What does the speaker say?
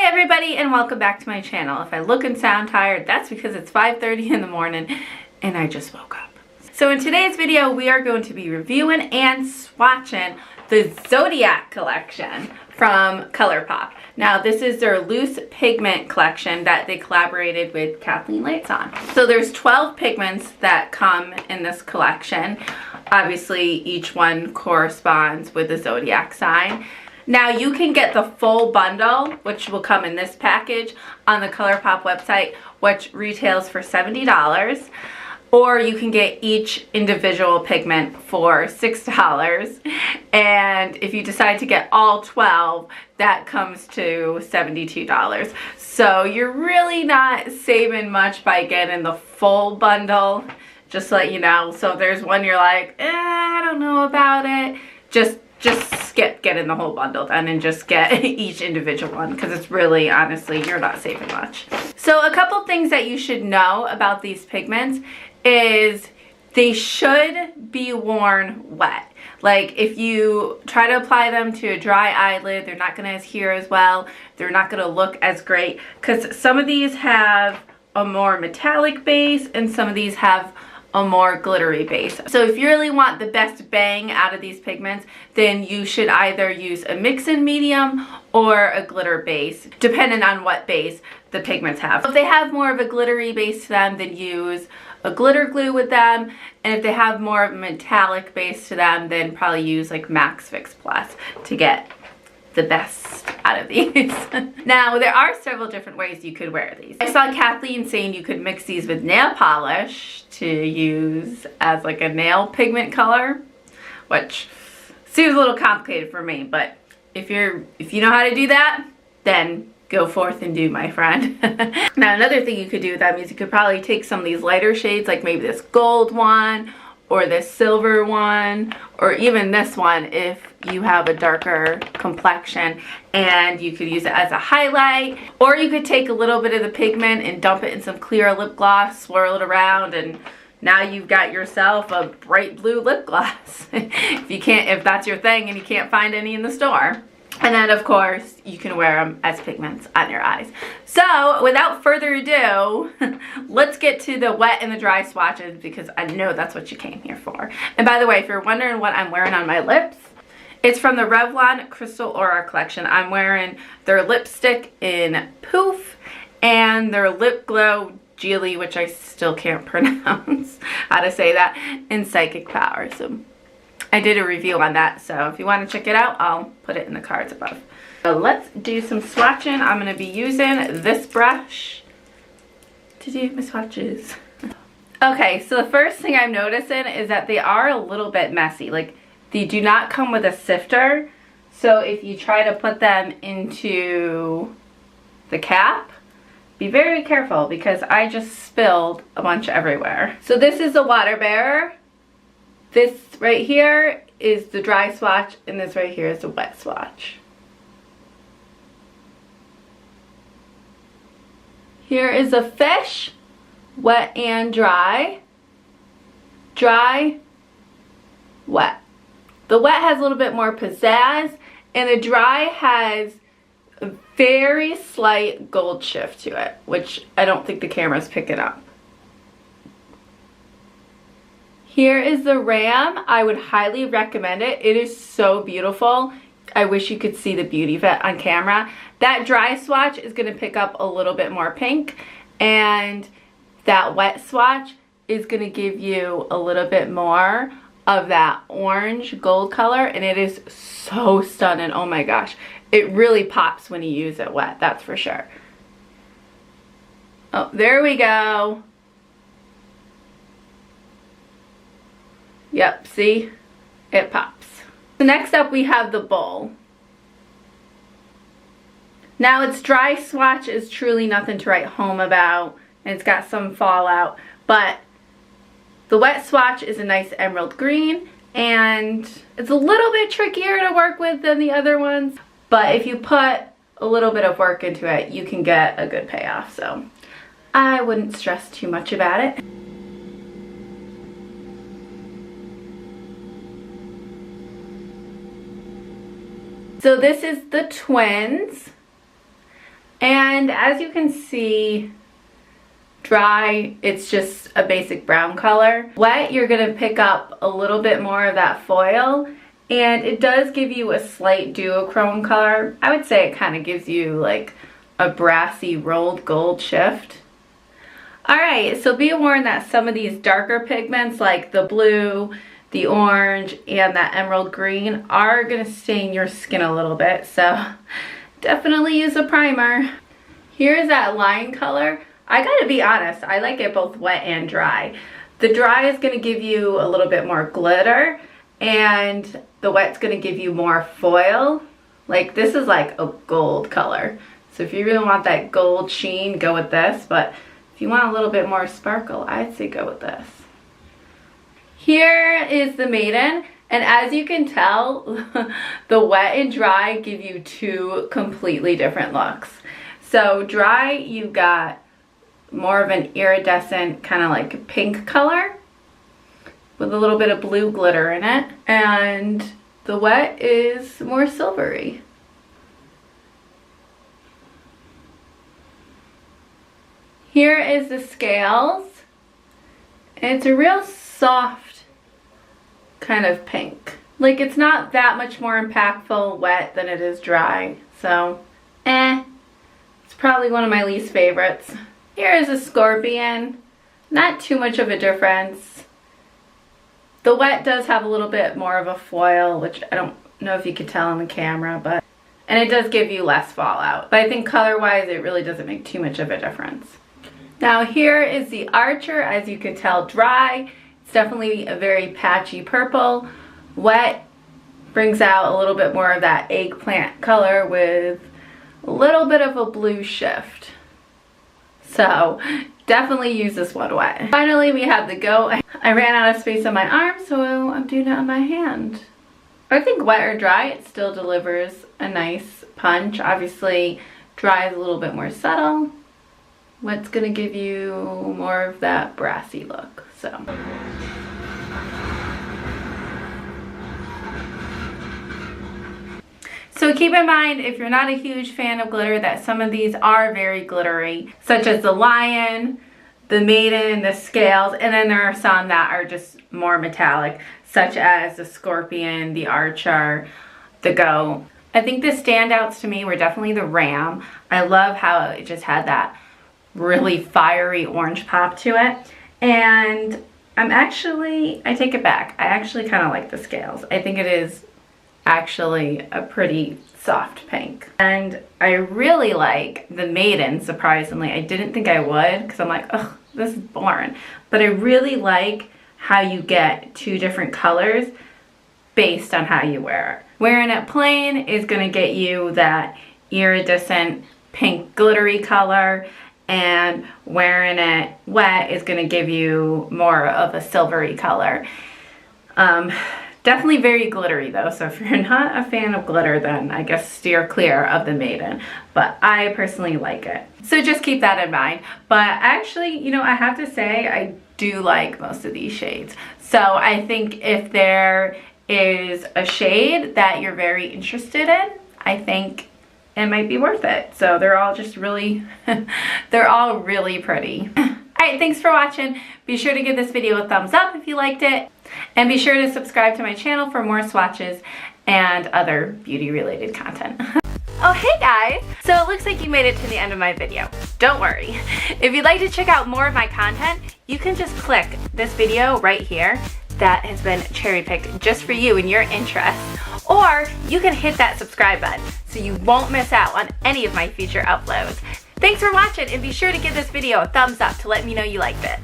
Hi everybody and welcome back to my channel. If I look and sound tired, that's because it's 5:30 in the morning and I just woke up. So in today's video, we are going to be reviewing and swatching the Zodiac collection from Colourpop. Now this is their loose pigment collection that they collaborated with KathleenLights on. So there's 12 pigments that come in this collection. Obviously each one corresponds with the Zodiac sign. Now you can get the full bundle, which will come in this package, on the Colourpop website, which retails for $70. Or you can get each individual pigment for $6. And if you decide to get all 12, that comes to $72. So you're really not saving much by getting the full bundle, just to let you know. So if there's one you're like, I don't know about it, just skip getting the whole bundle then and just get each individual one, because it's really, honestly, you're not saving much. So a couple things that you should know about these pigments is they should be worn wet. Like if you try to apply them to a dry eyelid, they're not going to adhere as well. They're not going to look as great, because some of these have a more metallic base and some of these have a more glittery base. So if you really want the best bang out of these pigments, then you should either use a mix-in medium or a glitter base, depending on what base the pigments have. If they have more of a glittery base to them, then use a glitter glue with them. And if they have more of a metallic base to them, then probably use like Max Fix Plus to get the best out of these. Now there are several different ways you could wear these. I saw Kathleen saying you could mix these with nail polish to use as like a nail pigment color, which seems a little complicated for me, but if you know how to do that, then go forth and do, my friend. Now another thing you could do with them is you could probably take some of these lighter shades, like maybe this gold one or this silver one, or even this one if you have a darker complexion, and you could use it as a highlight. Or you could take a little bit of the pigment and dump it in some clear lip gloss, swirl it around, and now you've got yourself a bright blue lip gloss. if that's your thing and you can't find any in the store. And then of course you can wear them as pigments on your eyes. So without further ado, let's get to the wet and the dry swatches, because I know that's what you came here for. And by the way, if you're wondering what I'm wearing on my lips, it's from the Revlon Crystal Aura collection. I'm wearing their lipstick in Poof and their Lip Glow Geely, which I still can't pronounce how to say that, in Psychic Power. So I did a review on that, so if you want to check it out, I'll put it in the cards above. So let's do some swatching. I'm going to be using this brush to do my swatches. Okay, so the first thing I'm noticing is that they are a little bit messy. Like, they do not come with a sifter, so if you try to put them into the cap, be very careful, because I just spilled a bunch everywhere. So this is the water bearer. This right here is the dry swatch, and this right here is the wet swatch. Here is a fish, wet and dry. Dry, wet. The wet has a little bit more pizzazz, and the dry has a very slight gold shift to it, which I don't think the camera's picking up. Here is the Ram. I would highly recommend it. It is so beautiful. I wish you could see the beauty of it on camera. That dry swatch is going to pick up a little bit more pink, and that wet swatch is going to give you a little bit more of that orange gold color, and it is so stunning. Oh my gosh. It really pops when you use it wet, that's for sure. Oh, there we go. Yep, see? It pops. So next up we have the bowl. Now its dry swatch is truly nothing to write home about, and it's got some fallout, but the wet swatch is a nice emerald green, and it's a little bit trickier to work with than the other ones, but if you put a little bit of work into it, you can get a good payoff, so I wouldn't stress too much about it. So this is the twins. And as you can see, dry, it's just a basic brown color. Wet, you're gonna pick up a little bit more of that foil, and it does give you a slight duochrome color. I would say it kind of gives you like a brassy rolled gold shift. Alright, so be warned that some of these darker pigments like the blue, the orange, and that emerald green are gonna stain your skin a little bit, so definitely use a primer. Here's that line color. I gotta be honest, I like it both wet and dry. The dry is gonna give you a little bit more glitter, and the wet's gonna give you more foil. Like, this is like a gold color. So if you really want that gold sheen, go with this, but if you want a little bit more sparkle, I'd say go with this. Here is the Maiden, and as you can tell, the wet and dry give you two completely different looks. So dry, you've got more of an iridescent kind of like pink color with a little bit of blue glitter in it, and the wet is more silvery. Here is the Scales, and it's a real soft kind of pink. Like, it's not that much more impactful wet than it is dry, so it's probably one of my least favorites. Here is a Scorpion. Not too much of a difference. The wet does have a little bit more of a foil, which I don't know if you could tell on the camera, but and it does give you less fallout. But I think color-wise, it really doesn't make too much of a difference. Now here is the Archer. As you can tell, dry. It's definitely a very patchy purple. Wet brings out a little bit more of that eggplant color with a little bit of a blue shift. So definitely use this one wet. Finally, we have the Goat. I ran out of space on my arm, so I'm doing it on my hand. I think wet or dry, it still delivers a nice punch. Obviously, dry is a little bit more subtle. Wet's gonna give you more of that brassy look, so. So keep in mind, if you're not a huge fan of glitter, that some of these are very glittery, such as the Lion, the Maiden, the Scales, and then there are some that are just more metallic, such as the Scorpion, the Archer, the Goat. I think the standouts to me were definitely the Ram. I love how it just had that really fiery orange pop to it. And I take it back. I actually kind of like the Scales. I think it is actually a pretty soft pink. And I really like the Maiden, surprisingly. I didn't think I would, because I'm like, ugh, this is boring. But I really like how you get two different colors based on how you wear it. Wearing it plain is going to get you that iridescent pink glittery color, and wearing it wet is going to give you more of a silvery color. Definitely very glittery though, so if you're not a fan of glitter, then I guess steer clear of the Maiden, but I personally like it. So just keep that in mind. But actually, you know, I have to say I do like most of these shades. So I think if there is a shade that you're very interested in, I think it might be worth it. So they're all just really, they're all really pretty. Alright, thanks for watching. Be sure to give this video a thumbs up if you liked it. And be sure to subscribe to my channel for more swatches and other beauty related content. Oh, hey guys! So it looks like you made it to the end of my video. Don't worry. If you'd like to check out more of my content, you can just click this video right here that has been cherry picked just for you and your interests. Or you can hit that subscribe button so you won't miss out on any of my future uploads. Thanks for watching, and be sure to give this video a thumbs up to let me know you liked it.